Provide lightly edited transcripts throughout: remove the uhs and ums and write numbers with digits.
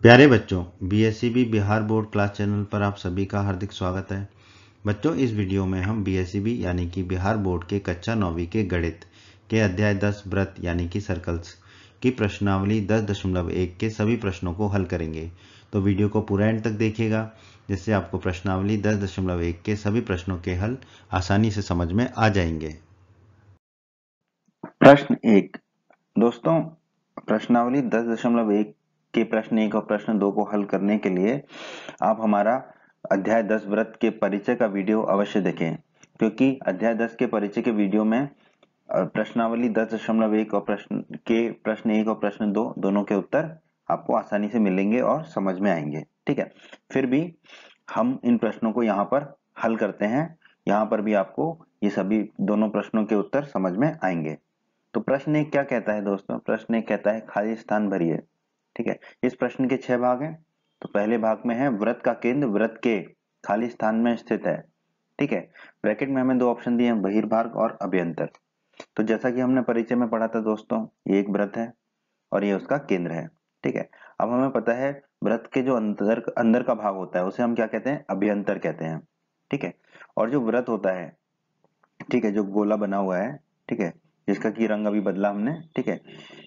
प्यारे बच्चों, BSEB Bihar board class channel पर आप सभी का हार्दिक स्वागत है। बच्चों, इस वीडियो में हम बीएसईबी यानी कि बिहार बोर्ड के कक्षा 9वीं के गणित के अध्याय 10 व्रत यानी कि सर्कल्स की प्रश्नावली 10.1 के सभी प्रश्नों को हल करेंगे। तो वीडियो को पूरा एंड तक देखिएगा, जिससे आपको प्रश्नावली 10.1 के सभी प्रश्नों के हल आसानी से समझ में आ जाएंगे। प्रश्न 1। दोस्तों, प्रश्नावली 10.1 के प्रश्न 1 और प्रश्न 2 को हल करने के लिए आप हमारा अध्याय 10 व्रत के परिचय का वीडियो अवश्य देखें, क्योंकि अध्याय 10 के परिचय के वीडियो में प्रश्नावली 10.1 और प्रश्न 1 और प्रश्न 2 दोनों के उत्तर आपको आसानी से मिलेंगे और समझ में आएंगे। ठीक है, फिर भी हम इन प्रश्नों को यहाँ पर हल करते हैं। यहाँ पर भी आपको ये सभी दोनों प्रश्नों के उत्तर समझ में आएंगे। तो प्रश्न एक क्या कहता है दोस्तों? प्रश्न एक कहता है खाली स्थान भरिए। ठीक है, इस प्रश्न के 6 भाग हैं। तो पहले भाग में है वृत्त का केंद्र वृत्त के खाली स्थान में स्थित है। ठीक है, ब्रैकेट में हमें दो ऑप्शन दिए हैं, बहिर्भाग और अभ्यंतर। तो जैसा कि हमने परिचय में पढ़ा था दोस्तों, ये एक वृत्त है और ये उसका केंद्र है। ठीक है, अब हमें पता है वृत्त के जो अंदर अंदर का भाग होता है उसे हम क्या कहते हैं? अभ्यंतर कहते हैं। ठीक है, और जो वृत्त होता है, ठीक है, जो गोला बना हुआ है, ठीक है, जिसका की रंग अभी बदला हमने, ठीक है,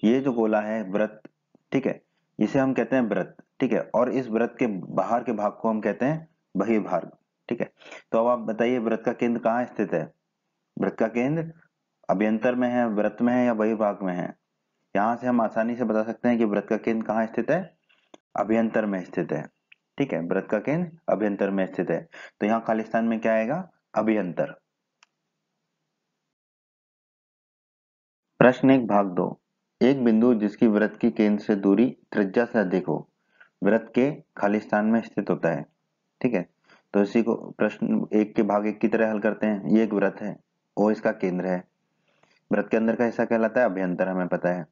ये जो गोला है वृत्त, ठीक है, इसे हम कहते हैं वृत्त। ठीक है, और इस वृत्त के बाहर के भाग को हम कहते हैं बहिर्भाग। ठीक है, तो अब आप बताइए वृत्त का केंद्र कहाँ स्थित है? वृत्त का केंद्र अभ्यंतर में है, वृत्त में है या बहिर्भाग में है? यहाँ से हम आसानी से बता सकते हैं कि वृत्त का केंद्र कहाँ स्थित है? अभ्यंतर में स्थित है। ठीक है, वृत्त का केंद्र अभ्यंतर में स्थित है, तो यहाँ खालिस्तान में क्या आएगा? अभ्यंतर। प्रश्न 1 भाग 2। एक बिंदु जिसकी वृत्त की केंद्र से दूरी त्रिज्या से अधिक हो वृत्त के खाली स्थान में स्थित होता है। ठीक है, तो इसी को प्रश्न 1 के भाग 1 की तरह हल करते हैं। ये एक वृत्त है, ओ इसका केंद्र है। वृत्त के अंदर का हिस्सा कहलाता है अभ्यंतर, हमें पता है।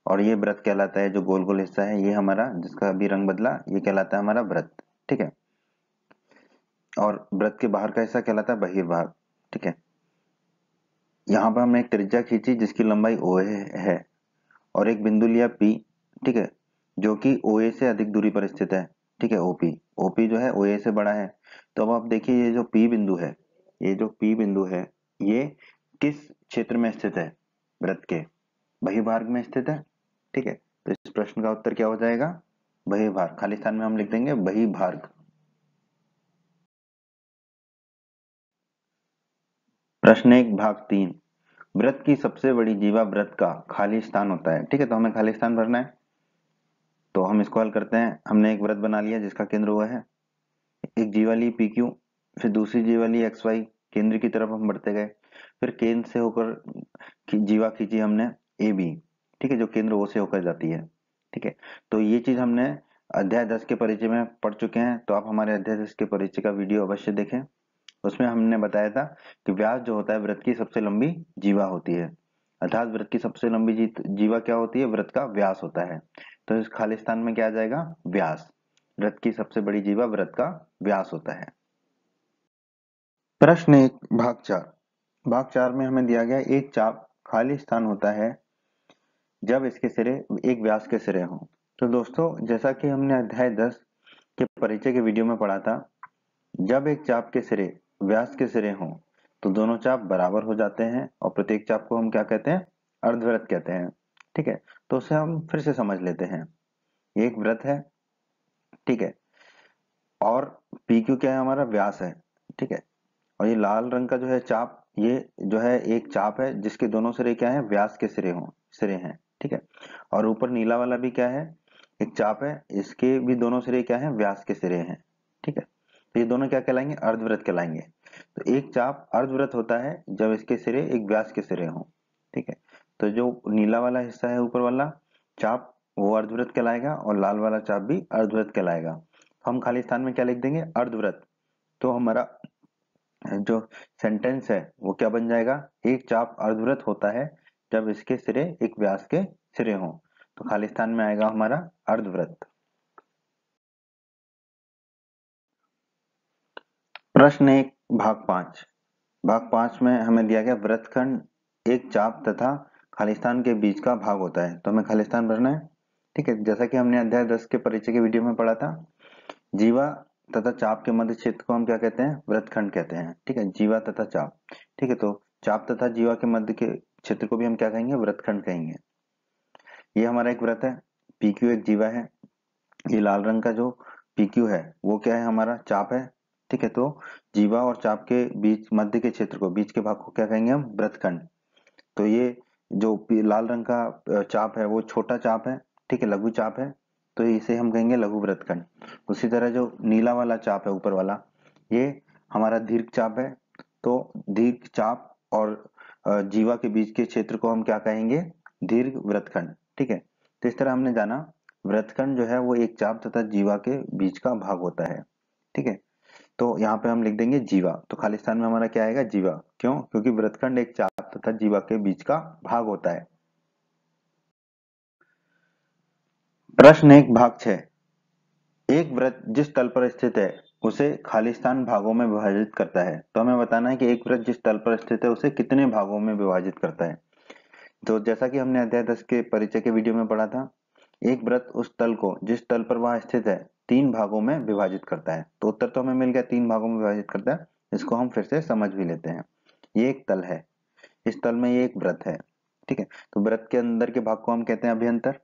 और ये वृत्त कहलाता है, जो गोल गोल हिस्सा है ये हमारा, जिसका अभी रंग बदला, ये कहलाता है हमारा वृत्त। ठीक है, और वृत्त के बाहर का हिस्सा कहलाता है बहिर्भाग। ठीक है, यहाँ पर हमने एक त्रिज्या खींची जिसकी लंबाई ओ है और एक बिंदु लिया P, ठीक है, जो कि OA से अधिक दूरी पर स्थित है। ठीक है, OP जो है OA से बड़ा है। तो अब आप देखिए, ये जो P बिंदु है, ये जो P बिंदु है, ये किस क्षेत्र में स्थित है? वृत्त के बहिर्भाग में स्थित है। ठीक है, तो इस प्रश्न का उत्तर क्या हो जाएगा? बहिर्भाग। खाली स्थान में हम लिख देंगे बहिर्भाग। प्रश्न 1 भाग 3। वृत्त की सबसे बड़ी जीवा वृत्त का खाली स्थान होता है। ठीक है, तो हमें खाली स्थान भरना है, तो हम इसको हल करते हैं। हमने एक वृत्त बना लिया जिसका केंद्र हुआ है, एक जीवा ली PQ, फिर दूसरी जीवा ली XY, केंद्र की तरफ हम बढ़ते गए, फिर केंद्र से होकर जीवा खींची हमने AB, ठीक है, जो केंद्र O से होकर जाती है। ठीक है, तो ये चीज हमने अध्याय 10 के परिचय में पढ़ चुके हैं, तो आप हमारे अध्याय 10 के परिचय का वीडियो अवश्य देखें। उसमें हमने बताया था कि व्यास जो होता है वृत्त की सबसे लंबी जीवा होती है, अर्थात वृत्त की सबसे लंबी जीवा क्या होती है? वृत्त का व्यास होता है। तो इस खाली स्थान में क्या आ जाएगा? व्यास। वृत्त की सबसे बड़ी जीवा वृत्त का व्यास होता है। प्रश्न 1 भाग 4। भाग 4 में हमें दिया गया एक चाप खाली स्थान होता है जब इसके सिरे एक व्यास के सिरे हों। तो दोस्तों, जैसा कि हमने अध्याय 10 के परिचय के वीडियो में पढ़ा था, जब एक चाप के सिरे व्यास के सिरे हों तो दोनों चाप बराबर हो जाते हैं और प्रत्येक चाप को हम क्या कहते हैं? अर्धवृत्त कहते हैं। ठीक है, तो उसे हम फिर से समझ लेते हैं। एक वृत्त है, ठीक है, और PQ क्या है? हमारा व्यास है। ठीक है, और ये लाल रंग का जो है चाप, ये जो है एक चाप है जिसके दोनों सिरे क्या है? व्यास के सिरे हैं। ठीक है, और ऊपर नीला वाला भी क्या है? एक चाप है, इसके भी दोनों सिरे क्या है? व्यास के सिरे हैं। ठीक है, तो ये दोनों क्या कहलाएंगे? अर्धवृत्त कहलाएंगे। तो एक चाप अर्धवृत्त होता है जब इसके सिरे एक व्यास के सिरे हों। ठीक है, तो जो नीला वाला हिस्सा है ऊपर वाला चाप, वो अर्धवृत्त कहलाएगा और लाल वाला चाप भी अर्धवृत्त कहलाएगा। हम खाली स्थान में क्या लिख देंगे? अर्धवृत्त। तो हमारा जो सेंटेंस है वो क्या बन जाएगा? एक चाप अर्धवृत्त होता है जब इसके सिरे एक व्यास के सिरे हों। तो खाली स्थान में आएगा हमारा अर्धवृत्त। प्रश्न 1 भाग 5। भाग 5 में हमें दिया गया वृत्तखंड एक चाप तथा खालिस्तान के बीच का भाग होता है। तो हमें खालिस्तान भरना है। ठीक है, जैसा कि हमने अध्याय 10 के परिचय के वीडियो में पढ़ा था, जीवा तथा चाप के मध्य क्षेत्र को हम क्या कहते हैं? वृत्तखंड कहते हैं। ठीक है, जीवा तथा चाप। ठीक है, तो चाप तथा जीवा के मध्य के क्षेत्र को भी हम क्या कहेंगे? वृत्तखंड कहेंगे। ये हमारा एक वृत्त है, PQ एक जीवा है, ये लाल रंग का जो PQ है वो क्या है? हमारा चाप है। ठीक है, तो जीवा और चाप के बीच मध्य के क्षेत्र को, बीच के भाग को क्या कहेंगे हम? वृत्तखंड। तो ये जो लाल रंग का चाप है वो छोटा चाप है। ठीक है, लघु चाप है, तो इसे हम कहेंगे लघु वृत्तखंड। उसी तरह जो नीला वाला चाप है ऊपर वाला, ये हमारा दीर्घ चाप है। तो दीर्घ चाप और जीवा के बीच के क्षेत्र को हम क्या कहेंगे? दीर्घ वृत्तखंड। ठीक है, तो इस तरह हमने जाना वृत्तखंड जो है वो एक चाप तथा जीवा के बीच का भाग होता है। ठीक है, तो यहाँ पे हम लिख देंगे जीवा, तो खाली स्थान में हमारा क्या आएगा? जीवा। क्यों? क्योंकि वृत्तखंड एक चाप तथा जीवा के बीच का भाग होता है। प्रश्न 1 भाग 6, एक वृत्त जिस तल पर स्थित है उसे खाली स्थान भागों में विभाजित करता है। तो हमें बताना है कि एक वृत्त जिस तल पर स्थित है उसे कितने भागों में विभाजित करता है। तो जैसा कि हमने अध्याय 10 के परिचय के वीडियो में पढ़ा था, एक वृत्त उस तल को जिस तल पर वह स्थित है 3 भागों में विभाजित करता है। तो उत्तर तो हमें मिल गया, 3 भागों में विभाजित करता है। इसको हम फिर से समझ भी लेते हैं। ये एक तल है, इस तल में ये एक वृत्त है। ठीक है, तो वृत्त के अंदर के भाग को हम कहते हैं अभ्यंतर,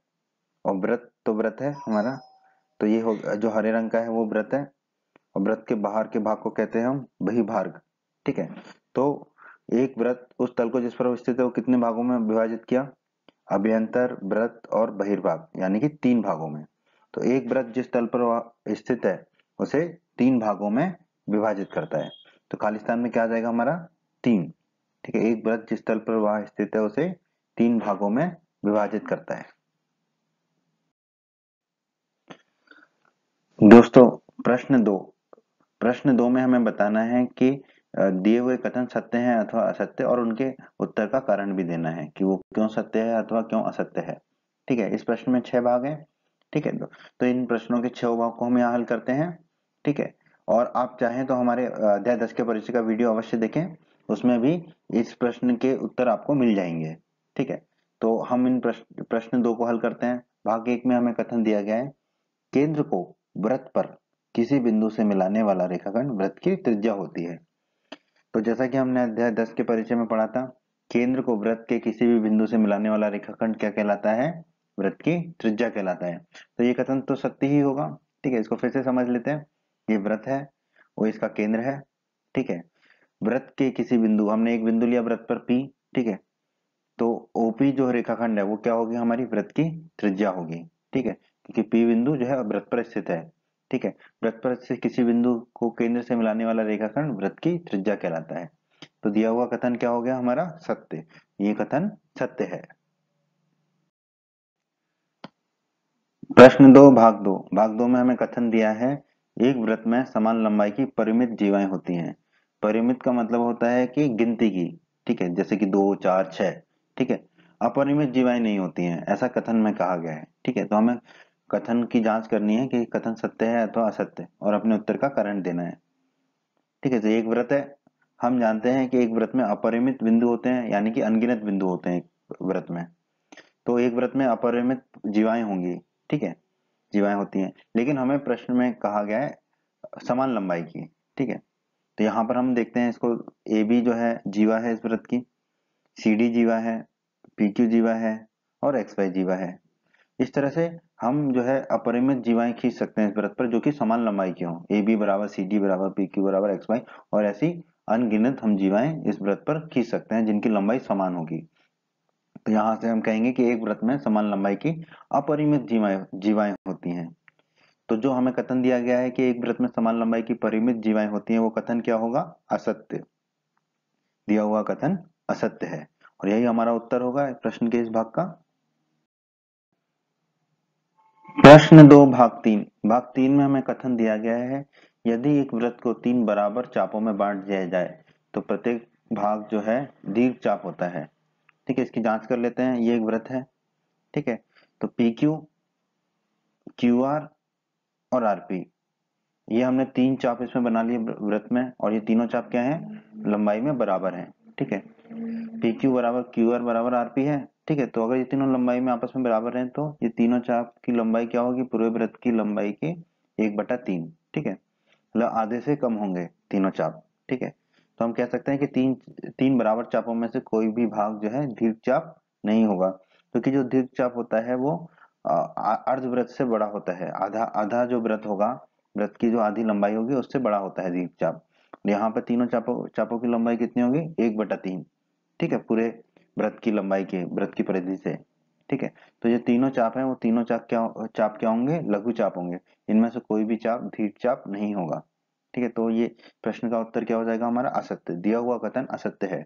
और वृत्त तो वृत्त है हमारा, तो ये हो जो हरे रंग का है वो वृत्त है, और वृत्त के बाहर के भाग को कहते हैं हम बहिर्भाग। ठीक है, तो एक वृत्त उस तल को जिस पर स्थित है वो कितने भागों में विभाजित किया? अभ्यंतर, वृत्त और बहिर्भाग, यानी कि 3 भागों में। तो एक वृत्त जिस तल पर वह स्थित है उसे 3 भागों में विभाजित करता है। तो खाली स्थान में क्या आ जाएगा हमारा? 3। ठीक है, एक वृत्त जिस तल पर वह स्थित है उसे 3 भागों में विभाजित करता है। दोस्तों, प्रश्न 2 में हमें बताना है कि दिए हुए कथन सत्य हैं अथवा असत्य, और उनके उत्तर का कारण भी देना है कि वो क्यों सत्य है अथवा क्यों असत्य है। ठीक है, इस प्रश्न में 6 भाग हैं। ठीक है, तो इन प्रश्नों के 6 भाग को हम यहाँ हल करते हैं। ठीक है, और आप चाहें तो हमारे अध्याय 10 के परिचय का वीडियो अवश्य देखें, उसमें भी इस प्रश्न के उत्तर आपको मिल जाएंगे। ठीक है, तो हम इन प्रश्न 2 को हल करते हैं। भाग 1 में हमें कथन दिया गया है, केंद्र को वृत्त पर किसी बिंदु से मिलाने वाला रेखाखंड वृत्त की त्रिज्या होती है। तो जैसा कि हमने अध्याय 10 के परिचय में पढ़ा था, केंद्र को वृत्त के किसी भी बिंदु से मिलाने वाला रेखाखंड क्या कहलाता है? वृत्त की त्रिज्या कहलाता है। तो ये कथन तो सत्य ही होगा। ठीक है, इसको फिर से समझ लेते हैं। ये वृत्त है, वो इसका केंद्र है। ठीक है, वृत्त के किसी बिंदु, हमने एक बिंदु लिया वृत्त पर P। ठीक है, तो OP जो रेखाखंड है वो क्या होगी? हमारी वृत्त की त्रिज्या होगी। ठीक है, क्योंकि P बिंदु जो है वृत्त पर स्थित है। ठीक है, वृत्त पर से किसी बिंदु को केंद्र से मिलाने वाला रेखाखंड वृत्त की त्रिज्या कहलाता है। तो दिया हुआ कथन क्या हो गया हमारा? सत्य। ये कथन सत्य है। प्रश्न 2 भाग 2 में हमें कथन दिया है, एक वृत्त में समान लंबाई की परिमित जीवाएं होती हैं। परिमित का मतलब होता है कि गिनती की। ठीक है, जैसे कि 2, 4, 6। ठीक है, अपरिमित जीवाएं नहीं होती हैं, ऐसा कथन में कहा गया है। ठीक है, तो हमें कथन की जांच करनी है कि कथन सत्य है अथवा असत्य, और अपने उत्तर का कारण देना है। ठीक है, तो एक व्रत है, हम जानते हैं कि एक व्रत में अपरिमित बिंदु होते हैं, यानी कि अनगिनत बिंदु होते हैं एक व्रत में। तो एक व्रत में अपरिमित जीवाएं होंगी। ठीक है, जीवाएं होती हैं, लेकिन हमें प्रश्न में कहा गया है समान लंबाई की। ठीक है, तो यहाँ पर हम देखते हैं इसको, ए बी जो है जीवा है इस व्रत की, सी डी जीवा है, पी क्यू जीवा है, और एक्स वाई जीवा है। इस तरह से हम जो है अपरिमित जीवाएं खींच सकते हैं इस वृत्त पर, जो कि समान लंबाई की हो, ए बी बराबर सी डी बराबर पी क्यू बराबर एक्स वाई, और ऐसी अनगिनत हम जीवाएं इस वृत्त पर खींच सकते हैं जिनकी लंबाई समान होगी। तो यहाँ से हम कहेंगे कि एक वृत्त में समान लंबाई की अपरिमित जीवाएं होती हैं। तो जो हमें कथन दिया गया है कि एक वृत्त में समान लंबाई की परिमित जीवाएं होती हैं, वो कथन क्या होगा? असत्य। दिया हुआ कथन असत्य है, और यही हमारा उत्तर होगा प्रश्न के इस भाग का। प्रश्न 2 भाग 3 में हमें कथन दिया गया है, यदि एक वृत्त को 3 बराबर चापों में बांट दिया जाए तो प्रत्येक भाग जो है दीर्घ चाप होता है। ठीक है, इसकी जांच कर लेते हैं। ये एक वृत्त है। ठीक है, तो PQ, QR और RP, ये हमने 3 चाप इसमें बना लिए वृत्त में, और ये तीनों चाप क्या है? लंबाई में बराबर हैं। ठीक है, पी क्यू बराबर क्यू आर बराबर आर पी है। ठीक है, तो अगर ये तीनों लंबाई में आपस में बराबर हैं तो ये तीनों चाप की लंबाई क्या होगी, पूरे वृत्त की लंबाई के 1/3। ठीक है, मतलब आधे से कम होंगे तीनों चाप। ठीक है, तो हम कह सकते हैं कि तीन बराबर चापों में से कोई भी भाग जो है दीर्घ चाप नहीं होगा, क्योंकि जो दीर्घ चाप होता है वो अर्धवृत्त से बड़ा होता है। आधा आधा जो वृत्त होगा, वृत्त की जो आधी लंबाई होगी उससे बड़ा होता है दीर्घ चाप। यहाँ पर तीनों चापों की लंबाई कितनी होगी, 1/3। ठीक है, पूरे वृत्त की लंबाई के, वृत्त की परिधि से। ठीक है, तो ये तीनों चाप हैं वो तीनों चाप क्या होंगे, लघु चाप होंगे। इनमें से कोई भी चाप दीर्घ चाप नहीं होगा। ठीक है, तो ये प्रश्न का उत्तर क्या हो जाएगा हमारा, असत्य। दिया हुआ कथन असत्य है।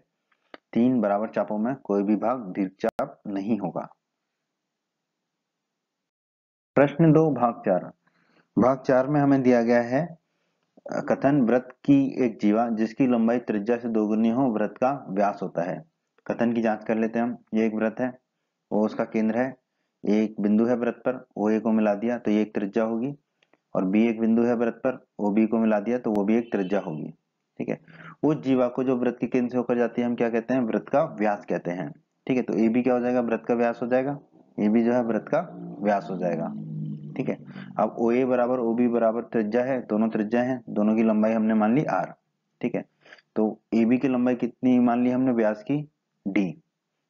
तीन बराबर चापों में कोई भी भाग दीर्घ चाप नहीं होगा। प्रश्न 2 भाग 4। भाग 4 में हमें दिया गया है कथन वृत्त की एक जीवा जिसकी लंबाई त्रिज्या से दोगुनी हो वृत्त का व्यास होता है। कथन की जांच कर लेते हैं हम। ये एक वृत्त है, वो उसका केंद्र है, एक बिंदु है वृत्त पर, वो ए को मिला दिया तो ये एक त्रिज्या होगी, और बी एक बिंदु है वृत्त पर, वो बी को मिला दिया तो वो भी एक त्रिज्या होगी। ठीक है, उस जीवा को जो वृत्त के केंद्र से होकर जाती है हम क्या कहते हैं, वृत्त का व्यास कहते हैं। ठीक है, तो ए बी क्या हो जाएगा, वृत्त का व्यास हो जाएगा। ए बी जो है वृत्त का व्यास हो जाएगा। ठीक है, अब ओ ए बराबर ओ बी बराबर त्रिज्या है, दोनों त्रिज्या है, दोनों की लंबाई हमने मान ली आर। ठीक है, तो ए बी की लंबाई कितनी मान ली हमने, व्यास की डी।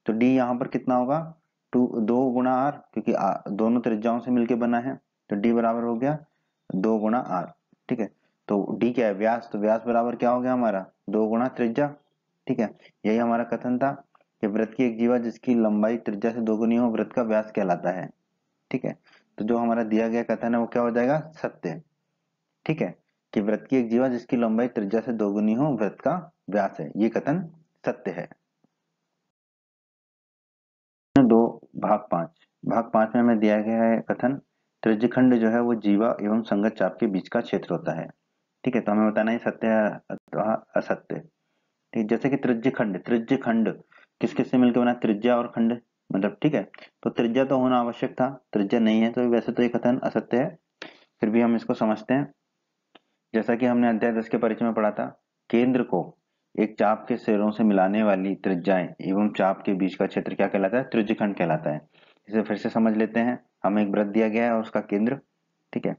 तो डी यहाँ पर कितना होगा, 2 गुणा आर, क्योंकि दोनों त्रिज्याओं से मिलकर बना है, तो डी बराबर हो गया 2 गुणा आर। ठीक है, तो डी क्या है, व्यास, तो व्यास बराबर क्या हो गया हमारा, 2 गुणा त्रिज्या। ठीक है, यही हमारा कथन था कि वृत्त की एक जीवा जिसकी लंबाई त्रिज्या से दोगुनी हो वृत्त का व्यास कहलाता है। ठीक है, तो जो हमारा दिया गया कथन है वो क्या हो जाएगा, सत्य। ठीक है, कि वृत्त की एक जीवा जिसकी लंबाई त्रिज्या से दोगुनी हो वृत्त का व्यास है, ये कथन सत्य है। 2 भाग 5। भाग 5 में हमें दिया गया है कथन त्रिज्यखंड जो है वो जीवा एवं संगत चाप के बीच का क्षेत्र होता है। ठीक है, तो हमें बताना है सत्य है अथवा असत्य। ठीक, जैसे कि त्रिज्यखंड किस किस से मिलकर बना, त्रिज्या और खंड, मतलब। ठीक है, तो त्रिज्या तो होना आवश्यक था, त्रिज्या नहीं है, तो वैसे तो ये कथन असत्य है, फिर भी हम इसको समझते हैं। जैसा कि हमने अध्याय 10 के परिचय में पढ़ा था, केंद्र को एक चाप के सिरों से मिलाने वाली त्रिज्याएं एवं चाप के बीच का क्षेत्र क्या कहलाता है, त्रिज्यखंड कहलाता है। इसे फिर से समझ लेते हैं। हमें एक वृत्त दिया गया है और उसका केंद्र। ठीक है,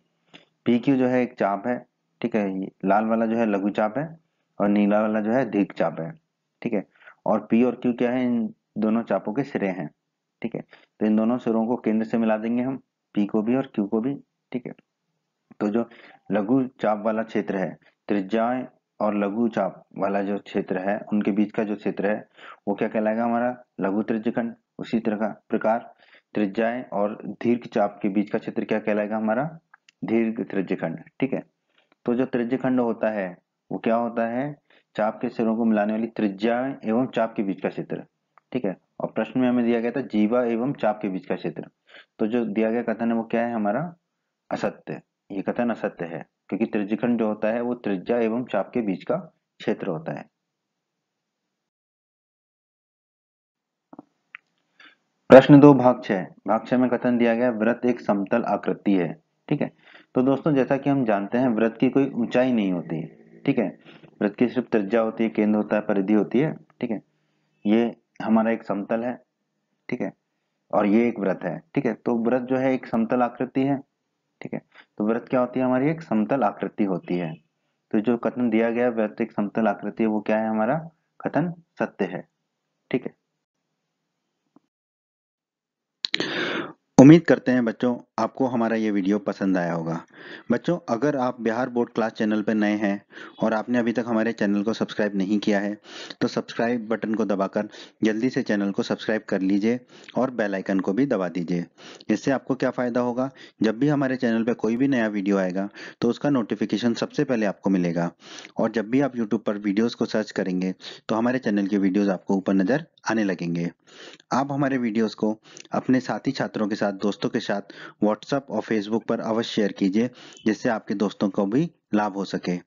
पी क्यू जो है एक चाप है। ठीक है, ये लाल वाला जो है लघु चाप है और नीला वाला जो है दीर्घ चाप है। ठीक है, और पी और क्यू क्या है, इन दोनों चापों के सिरे हैं। ठीक है, तो इन दोनों सिरों को केंद्र से मिला देंगे हम, पी को भी और क्यू को भी। ठीक है, तो जो लघु चाप वाला क्षेत्र है, त्रिज्याएं और लघु चाप वाला जो क्षेत्र है उनके बीच का जो क्षेत्र है वो क्या कहलाएगा हमारा, लघु त्रिज्यखंड। उसी तरह का प्रकार त्रिज्याएं और दीर्घ चाप के बीच का क्षेत्र क्या कहलाएगा हमारा, दीर्घ त्रिज्यखंड। ठीक है, तो जो त्रिज्यखंड होता है वो क्या होता है, चाप के सिरों को मिलाने वाली त्रिज्याएं एवं चाप के बीच का क्षेत्र। ठीक है, और प्रश्न में हमें दिया गया था जीवा एवं चाप के बीच का क्षेत्र। तो जो दिया गया कथन है वो क्या है हमारा, असत्य। ये कथन असत्य है, क्योंकि त्रिज्यखंड जो होता है वो त्रिज्या एवं चाप के बीच का क्षेत्र होता है। प्रश्न 2 भाग 6। भाग 6 में कथन दिया गया वृत्त एक समतल आकृति है। ठीक है, तो दोस्तों जैसा कि हम जानते हैं वृत्त की कोई ऊंचाई नहीं होती। ठीक है, वृत्त की सिर्फ त्रिज्या होती है, केंद्र होता है, परिधि होती है। ठीक है, ये हमारा एक समतल है। ठीक है, और ये एक वृत्त है। ठीक है, तो वृत्त जो है एक समतल आकृति है। ठीक है, तो वृत्त क्या होती है हमारी, एक समतल आकृति होती है। तो जो कथन दिया गया वृत्त एक समतल आकृति है वो क्या है हमारा, कथन सत्य है। ठीक है, उम्मीद करते हैं बच्चों आपको हमारा ये वीडियो पसंद आया होगा। बच्चों अगर आप बिहार बोर्ड क्लास चैनल पर नए हैं और आपने अभी तक हमारे चैनल को सब्सक्राइब नहीं किया है तो सब्सक्राइब बटन को दबाकर जल्दी से चैनल को सब्सक्राइब कर लीजिए और बेल आइकन को भी दबा दीजिए। इससे आपको क्या फ़ायदा होगा, जब भी हमारे चैनल पर कोई भी नया वीडियो आएगा तो उसका नोटिफिकेशन सबसे पहले आपको मिलेगा। और जब भी आप यूट्यूब पर वीडियोज़ को सर्च करेंगे तो हमारे चैनल के वीडियोज़ आपको ऊपर नज़र आने लगेंगे। आप हमारे वीडियोस को अपने साथी छात्रों के साथ, दोस्तों के साथ व्हाट्सएप और फेसबुक पर अवश्य शेयर कीजिए, जिससे आपके दोस्तों को भी लाभ हो सके।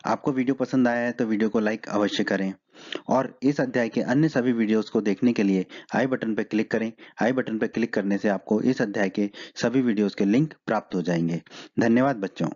आपको वीडियो पसंद आया है तो वीडियो को लाइक अवश्य करें और इस अध्याय के अन्य सभी वीडियोस को देखने के लिए आई बटन पर क्लिक करें। आई बटन पर क्लिक करने से आपको इस अध्याय के सभी वीडियोस के लिंक प्राप्त हो जाएंगे। धन्यवाद बच्चों।